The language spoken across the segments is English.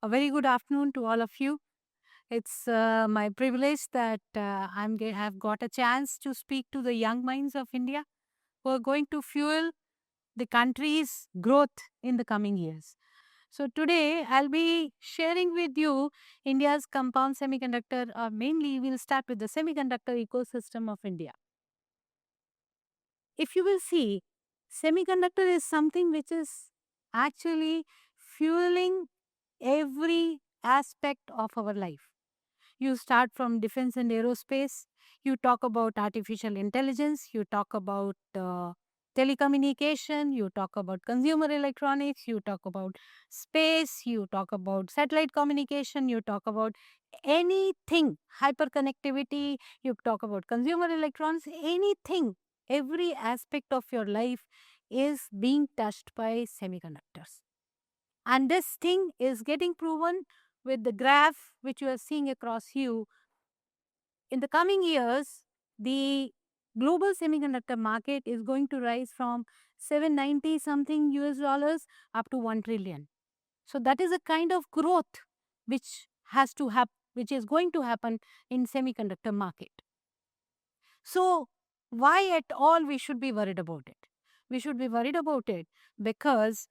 A very good afternoon to all of you. It's my privilege that have got a chance to speak to the young minds of India who are going to fuel the country's growth in the coming years. So today I'll be sharing with you India's compound semiconductor, mainly we'll start with the semiconductor ecosystem of India. If you will see, semiconductor is something which is actually fueling every aspect of our life. You start from defense and aerospace, you talk about artificial intelligence, you talk about telecommunication, you talk about consumer electronics, you talk about space, you talk about satellite communication, you talk about anything, hyperconnectivity, you talk about consumer electronics, anything, every aspect of your life is being touched by semiconductors. And this thing is getting proven with the graph which you are seeing across you. In the coming years, the global semiconductor market is going to rise from 790 something US dollars up to 1 trillion. So that is a kind of growth which has to happen, which is going to happen in semiconductor market. So why at all we should be worried about it? We should be worried about it because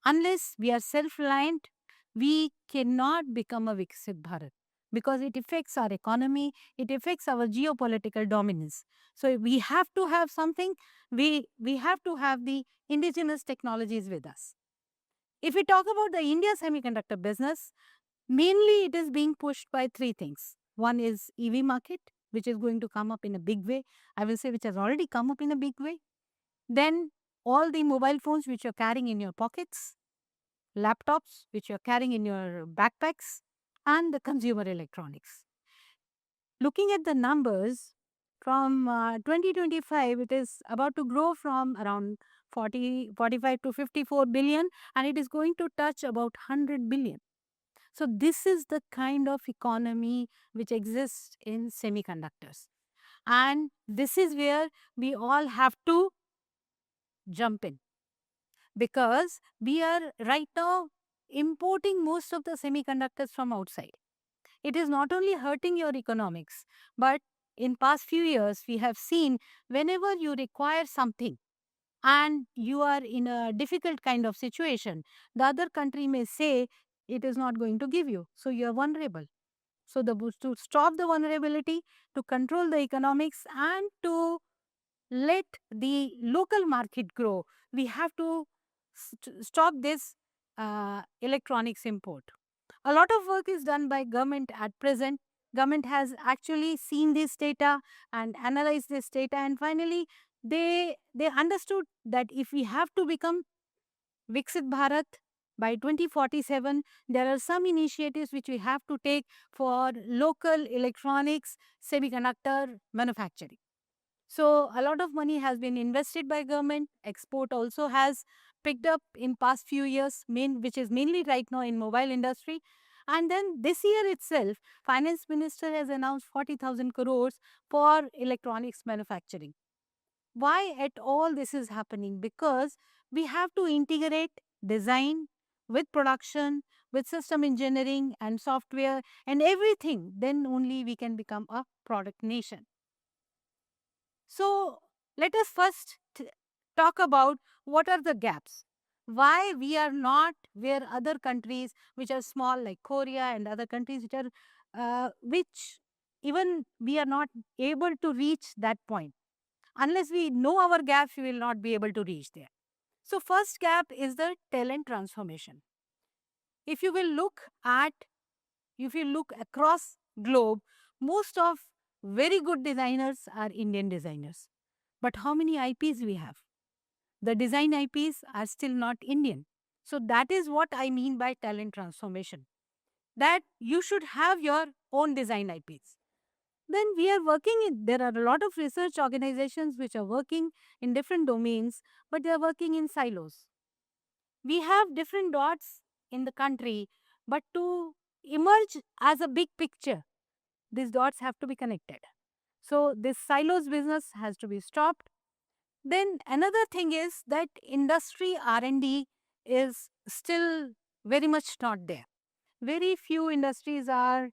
unless we are self-reliant, we cannot become a Viksit Bharat because it affects our economy, it affects our geopolitical dominance. So we have to have something, we have to have the indigenous technologies with us. If we talk about the India semiconductor business, mainly it is being pushed by three things. One is EV market, which is going to come up in a big way. I will say which has already come up in a big way. Then all the mobile phones which you're carrying in your pockets, laptops which you're carrying in your backpacks, and the consumer electronics. Looking at the numbers, from 2025, it is about to grow from around 45 to 54 billion, and it is going to touch about 100 billion. So this is the kind of economy which exists in semiconductors. And this is where we all have to jump in because we are right now importing most of the semiconductors from outside. It is not only hurting your economics, but in past few years we have seen whenever you require something and you are in a difficult kind of situation, the other country may say it is not going to give you. So you are vulnerable. So to stop the vulnerability, to control the economics and to let the local market grow, we have to stop this electronics import. A lot of work is done by government at present. Government has actually seen this data and analyzed this data, and finally they understood that if we have to become Viksit Bharat by 2047, there are some initiatives which we have to take for local electronics semiconductor manufacturing. So a lot of money has been invested by government. Export also has picked up in past few years, which is mainly right now in mobile industry. And then this year itself, Finance Minister has announced 40,000 crores for electronics manufacturing. Why at all this is happening? Because we have to integrate design with production, with system engineering and software and everything. Then only we can become a product nation. So let us first talk about what are the gaps. Why we are not where other countries which are small like Korea and other countries which are which even we are not able to reach that point. Unless we know our gaps, we will not be able to reach there. So first gap is the talent transformation. If you will look at, if you look across globe, most of very good designers are Indian designers. But how many IPs we have? The design IPs are still not Indian. So that is what I mean by talent transformation. That you should have your own design IPs. Then we are working in, there are a lot of research organizations which are working in different domains, but they are working in silos. We have different dots in the country, but to emerge as a big picture, these dots have to be connected. So this silos business has to be stopped. Then another thing is that industry R&D is still very much not there. Very few industries are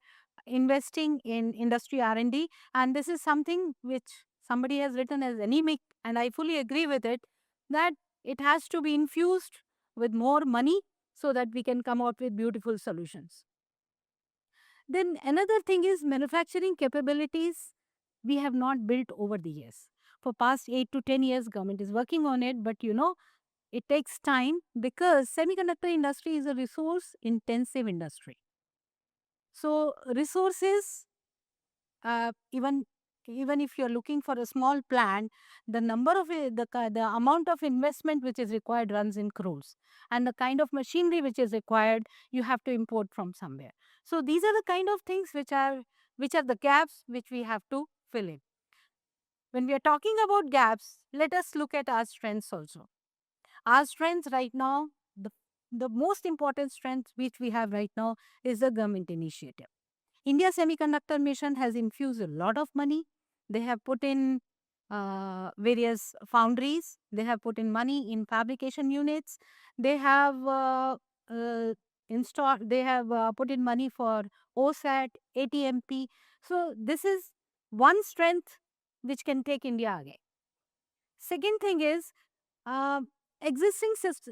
investing in industry R&D, and this is something which somebody has written as anemic, and I fully agree with it, that it has to be infused with more money so that we can come out with beautiful solutions. Then another thing is manufacturing capabilities we have not built over the years. For past 8 to 10 years, government is working on it, but it takes time because semiconductor industry is a resource intensive industry. So resources, even if you're looking for a small plant, the number of the amount of investment which is required runs in crores, and the kind of machinery which is required you have to import from somewhere. So these are the kind of things which are the gaps which we have to fill in. When we are talking about gaps, let us look at our strengths also. Our strengths right now, the most important strength which we have right now is the government initiative. India Semiconductor Mission has infused a lot of money. They have put in various foundries. They have put in money in fabrication units. They have installed. They have put in money for OSAT, ATMP. So this is one strength which can take India again. Second thing is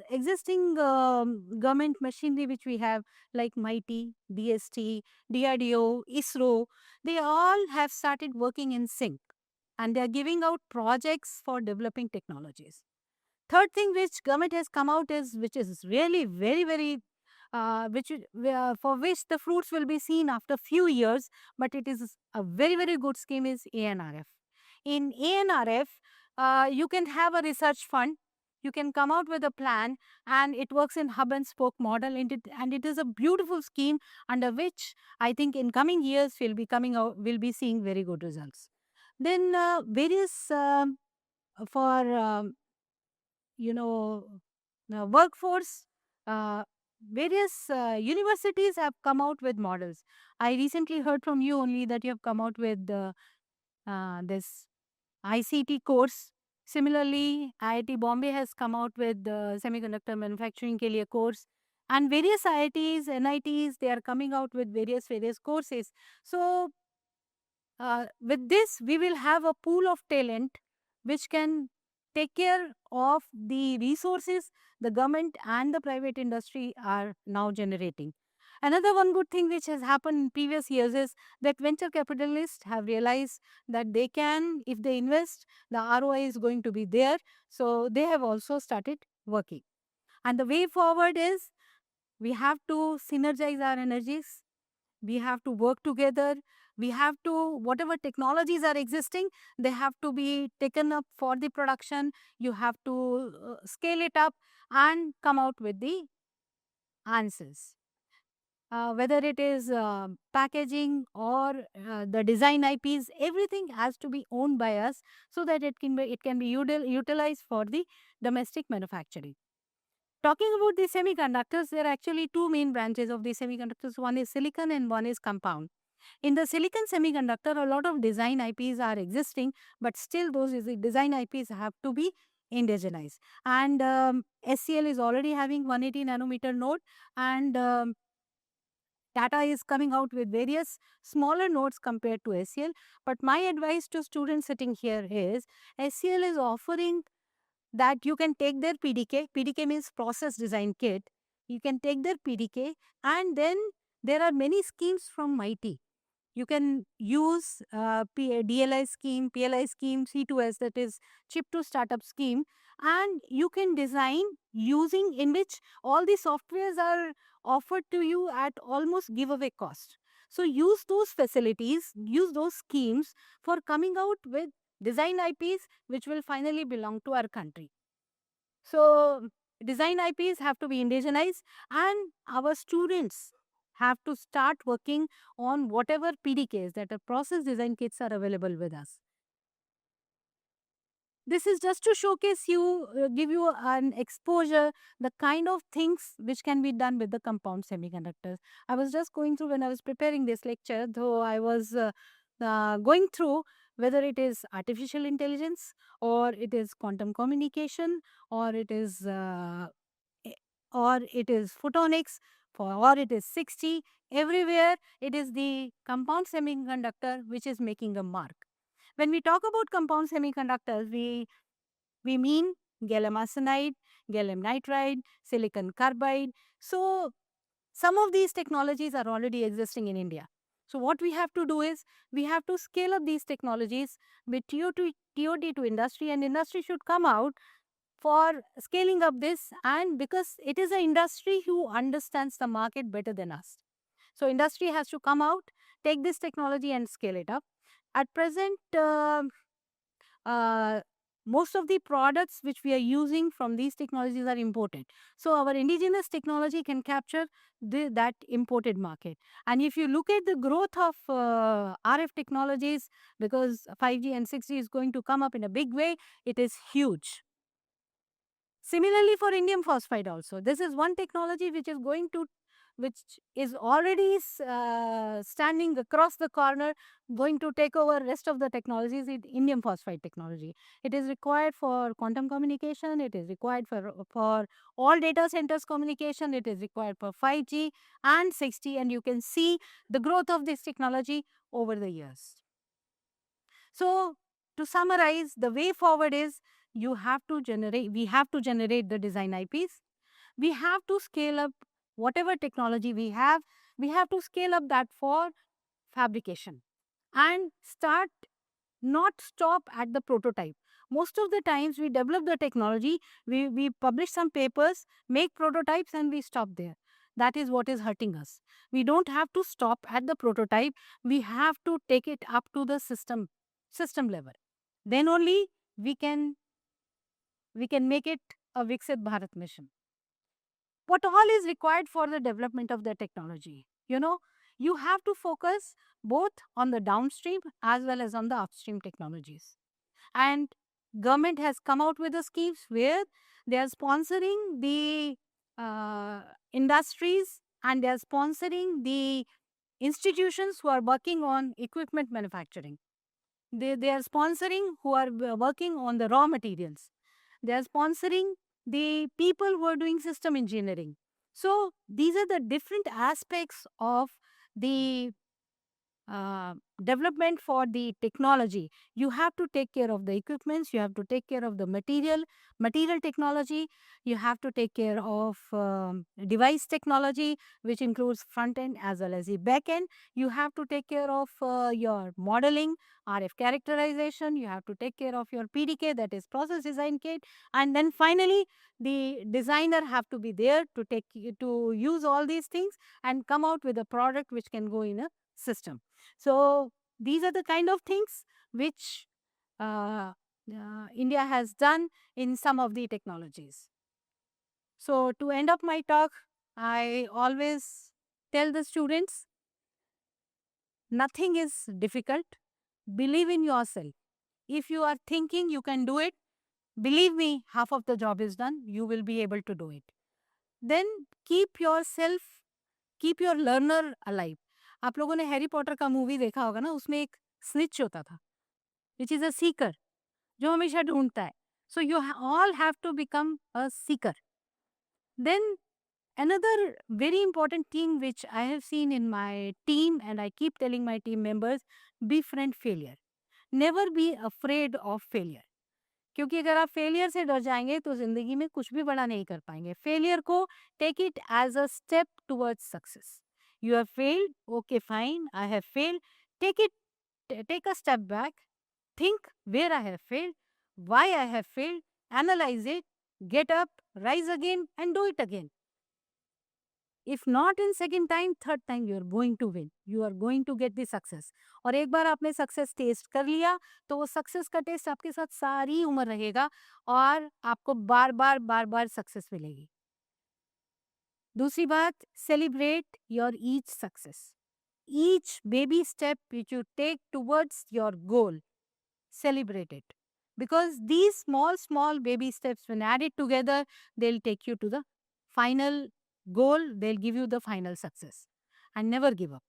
existing government machinery which we have, like MIT, DST, DRDO, ISRO, they all have started working in sync, and they are giving out projects for developing technologies. Third thing which government has come out is, which is really very, very for which the fruits will be seen after few years, but it is a very, very good scheme, is ANRF. In ANRF, you can have a research fund, you can come out with a plan, and it works in hub and spoke model, and it is a beautiful scheme under which I think in coming years we'll be seeing very good results. Then various for you know workforce, uh, various universities have come out with models. I recently heard from you only that you have come out with this ICT course. Similarly, IIT Bombay has come out with the semiconductor manufacturing ke liye course, and various IITs, NITs, they are coming out with various courses. So with this, we will have a pool of talent which can take care of the resources the government and the private industry are now generating. Another one good thing which has happened in previous years is that venture capitalists have realized that they can, if they invest, the ROI is going to be there. So they have also started working. And the way forward is we have to synergize our energies, we have to work together, we have to, whatever technologies are existing, they have to be taken up for the production. You have to scale it up and come out with the answers. Whether it is packaging or the design IPs, everything has to be owned by us so that it can be utilized for the domestic manufacturing. Talking about the semiconductors, there are actually two main branches of the semiconductors. One is silicon and one is compound. In the silicon semiconductor, a lot of design IPs are existing, but still those design IPs have to be indigenized. And SCL is already having 180 nanometer node, and Tata is coming out with various smaller nodes compared to SCL. But my advice to students sitting here is SCL is offering that you can take their PDK. PDK means process design kit. You can take their PDK, and then there are many schemes from MIT. You can use DLI scheme, PLI scheme, C2S, that is chip to startup scheme, and you can design using, in which all the softwares are offered to you at almost giveaway cost. So use those facilities, use those schemes for coming out with design IPs which will finally belong to our country. So design IPs have to be indigenized, and our students have to start working on whatever PDKs, that are process design kits, are available with us. This is just to showcase you, give you an exposure, the kind of things which can be done with the compound semiconductors. I was just going through when I was preparing this lecture, though I was going through whether it is artificial intelligence or it is quantum communication or it is eh, or it is photonics. or it is 60. Everywhere it is the compound semiconductor which is making a mark. When we talk about compound semiconductors, we mean gallium arsenide, gallium nitride, silicon carbide. So some of these technologies are already existing in India. So what we have to do is we have to scale up these technologies with TOD to industry, and industry should come out for scaling up this, and because it is an industry who understands the market better than us. So industry has to come out, take this technology and scale it up. At present, uh, most of the products which we are using from these technologies are imported. So our indigenous technology can capture that imported market. And if you look at the growth of RF technologies, because 5G and 6G is going to come up in a big way, it is huge. Similarly for indium phosphide also, this is one technology which is already standing across the corner, going to take over rest of the technologies. Indium phosphide technology, it is required for quantum communication, it is required for all data centers communication, it is required for 5G and 6G, and you can see the growth of this technology over the years. So to summarize, the way forward is we have to generate the design IPs. We have to scale up whatever technology we have to scale up that for fabrication and not stop at the prototype. Most of the times we develop the technology, we publish some papers, make prototypes, and we stop there. That is what is hurting us. We don't have to stop at the prototype. We have to take it up to the system level. Then only we can make it a Viksit Bharat mission. What all is required for the development of the technology? You have to focus both on the downstream as well as on the upstream technologies. And government has come out with the schemes where they are sponsoring the industries, and they are sponsoring the institutions who are working on equipment manufacturing. They are sponsoring who are working on the raw materials. They are sponsoring the people who are doing system engineering. So these are the different aspects of the uh, development for the technology. You have to take care of the equipments, you have to take care of the material technology, you have to take care of device technology, which includes front end as well as the back end. You have to take care of your modeling, RF characterization, you have to take care of your PDK, that is process design kit, and then finally the designer have to be there to use all these things and come out with a product which can go in a system. So these are the kind of things which India has done in some of the technologies. So to end up my talk, I always tell the students, nothing is difficult. Believe in yourself. If you are thinking you can do it, believe me, half of the job is done. You will be able to do it. Then keep your learner alive. आप लोगों ने Harry Potter का movie देखा होगा ना, उसमें एक snitch होता था, विच इज अ सीकर, जो हमेशा ढूंढता है. So you all have to become a seeker. Then another very important thing which I have seen in my team, and I keep telling my team members, befriend failure. Never be afraid of failure. क्योंकि अगर आप failure से डर जाएंगे तो जिंदगी में कुछ भी बड़ा नहीं कर पाएंगे. फेलियर को take it as a step towards success. You have failed, okay fine, I have failed. Take a step back, think where I have failed, why I have failed, analyze it, get up, rise again, and do it again. If not in second time, third time you are going to win. You are going to get the success. और एक बार आपने success test कर लिया तो वो success का test आपके साथ सारी उम्र रहेगा और आपको बार बार सक्सेस मिलेगी. दूसरी बात, celebrate your each success. Each baby step which you take towards your goal, celebrate it, because these small baby steps, when added together, they'll take you to the final goal, they'll give you the final success. And never give up.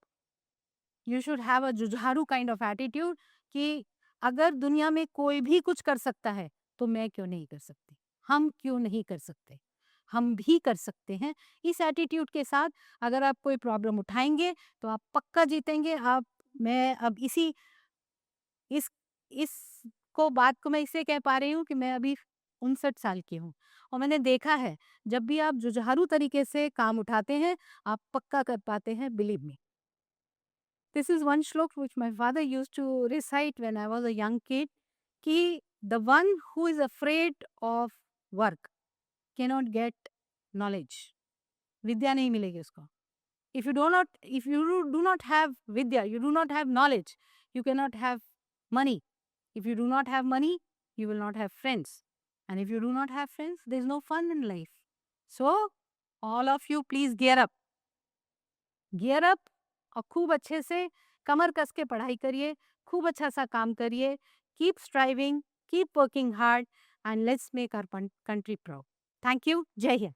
You should have a जुझारू kind of attitude कि अगर दुनिया में कोई भी कुछ कर सकता है तो मैं क्यों नहीं कर सकती, हम क्यों नहीं कर सकते. हम भी कर सकते हैं। इस एटीट्यूड के साथ अगर आप कोई प्रॉब्लम उठाएँगे, तो आप पक्का जीतेंगे। मैं अब इस बात को मैं इसलिए कह पा रही हूँ कि मैं अभी 59 साल की हूँ और मैंने देखा है, जब भी आप जुझारू तरीके से काम उठाते हैं, आप पक्का कर पाते हैं, believe me. This is one shlok which my father used to recite when I was a young kid कि the one who is afraid of work cannot get knowledge. विद्या नहीं मिलेगी उसको. If you do not have vidya, you do not have knowledge, you cannot have money. If you do not have money, you will not have friends. And if you do not have friends, there is no fun in life. So, all of you, please gear up. Gear up और खूब अच्छे से कमर कस के पढ़ाई करिए, खूब अच्छा सा काम करिए, keep striving, keep working hard and let's make our country proud. Thank you. जय हिंद।